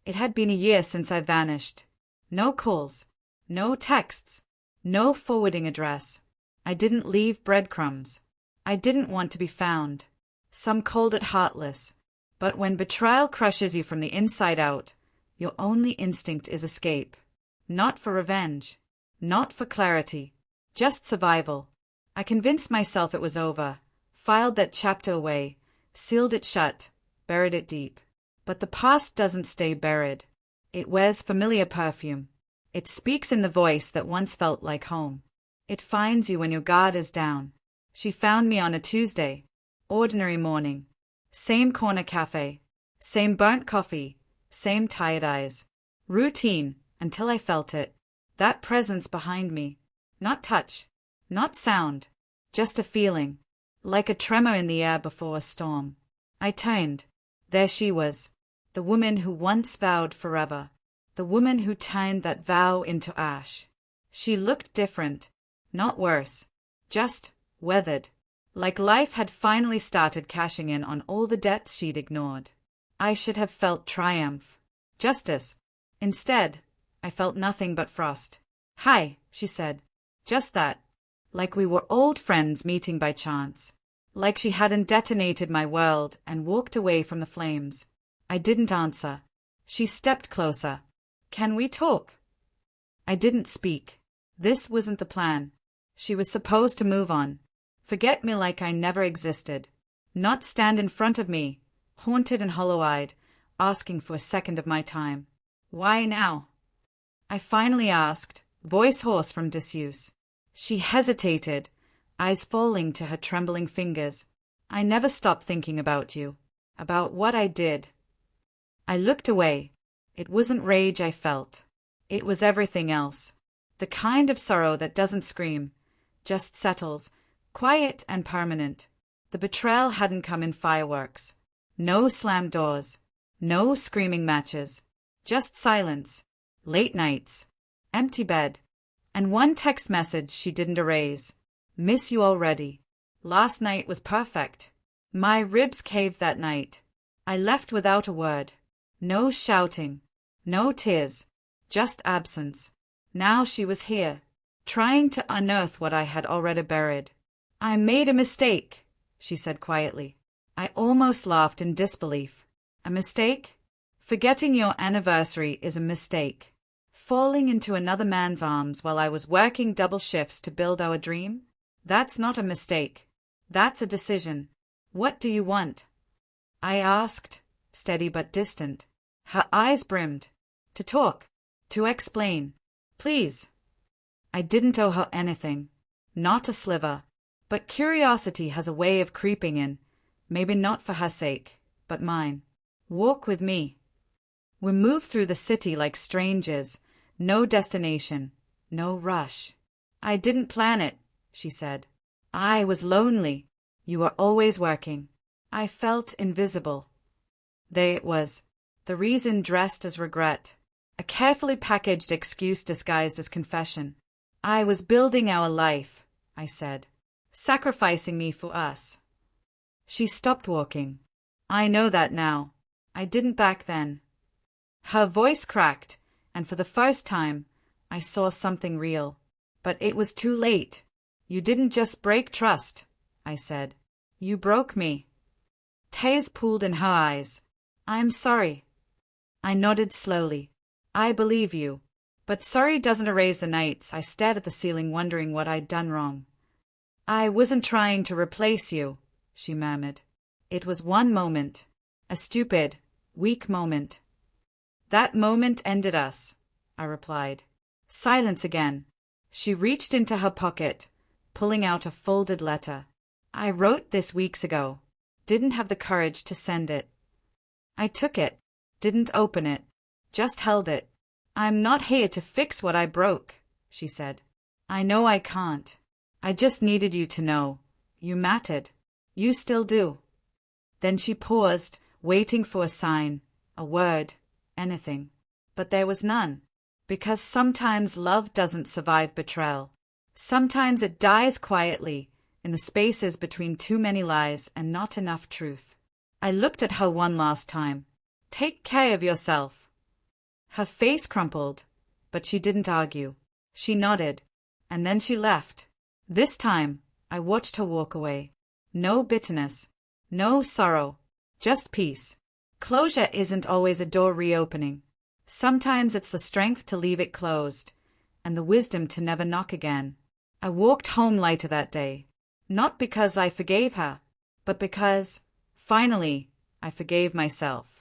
It had been a year since I vanished. No calls, no texts, no forwarding address. I didn't leave breadcrumbs. I didn't want to be found. Some called it heartless. But when betrayal crushes you from the inside out, your only instinct is escape. Not for revenge. Not for clarity. Just survival. I convinced myself it was over, filed that chapter away, sealed it shut, buried it deep. But the past doesn't stay buried. It wears familiar perfume. It speaks in the voice that once felt like home. It finds you when your guard is down. She found me on a Tuesday. Ordinary morning. Same corner cafe. Same burnt coffee. Same tired eyes. Routine, until I felt it. That presence behind me. Not touch. Not sound. Just a feeling. Like a tremor in the air before a storm. I turned. There she was. The woman who once vowed forever. The woman who turned that vow into ash. She looked different. Not worse. Just weathered. Like life had finally started cashing in on all the debts she'd ignored. I should have felt triumph. Justice. Instead, I felt nothing but frost. "Hi," she said. Just that. Like we were old friends meeting by chance. Like she hadn't detonated my world and walked away from the flames. I didn't answer. She stepped closer. "Can we talk?" I didn't speak. This wasn't the plan. She was supposed to move on. Forget me like I never existed. Not stand in front of me, haunted and hollow-eyed, asking for a second of my time. "Why now?" I finally asked, voice hoarse from disuse. She hesitated, eyes falling to her trembling fingers. "I never stopped thinking about you, about what I did." I looked away. It wasn't rage I felt. It was everything else. The kind of sorrow that doesn't scream, just settles, quiet and permanent. The betrayal hadn't come in fireworks. No slammed doors. No screaming matches. Just silence. Late nights. Empty bed. And one text message she didn't erase. "Miss you already. Last night was perfect." My ribs caved that night. I left without a word. No shouting. No tears. Just absence. Now she was here, trying to unearth what I had already buried. "I made a mistake," she said quietly. I almost laughed in disbelief. "A mistake? Forgetting your anniversary is a mistake. Falling into another man's arms while I was working double shifts to build our dream? That's not a mistake. That's a decision. What do you want?" I asked, steady but distant. Her eyes brimmed. To talk. To explain. Please. I didn't owe her anything. Not a sliver. But curiosity has a way of creeping in. Maybe not for her sake, but mine. "Walk with me." We moved through the city like strangers. No destination. No rush. "I didn't plan it," she said. "I was lonely. You were always working." I felt invisible. There it was. The reason dressed as regret. A carefully packaged excuse disguised as confession. "I was building our life," I said. "Sacrificing me for us." She stopped walking. "I know that now. I didn't back then." Her voice cracked, and for the first time, I saw something real. But it was too late. "You didn't just break trust," I said. "You broke me." Tears pooled in her eyes. "I'm sorry." I nodded slowly. "I believe you. But sorry doesn't erase the nights I stared at the ceiling wondering what I'd done wrong." "I wasn't trying to replace you," she murmured. "It was one moment. A stupid, weak moment." "That moment ended us," I replied. Silence again. She reached into her pocket, pulling out a folded letter. "I wrote this weeks ago. Didn't have the courage to send it." I took it. Didn't open it. Just held it. "I'm not here to fix what I broke," she said. "I know I can't. I just needed you to know. You mattered. You still do." Then she paused, waiting for a sign, a word, anything. But there was none. Because sometimes love doesn't survive betrayal. Sometimes it dies quietly, in the spaces between too many lies and not enough truth. I looked at her one last time. "Take care of yourself." Her face crumpled, but she didn't argue. She nodded, and then she left. This time, I watched her walk away. No bitterness, no sorrow, just peace. Closure isn't always a door reopening. Sometimes it's the strength to leave it closed, and the wisdom to never knock again. I walked home lighter that day, not because I forgave her, but because, finally, I forgave myself.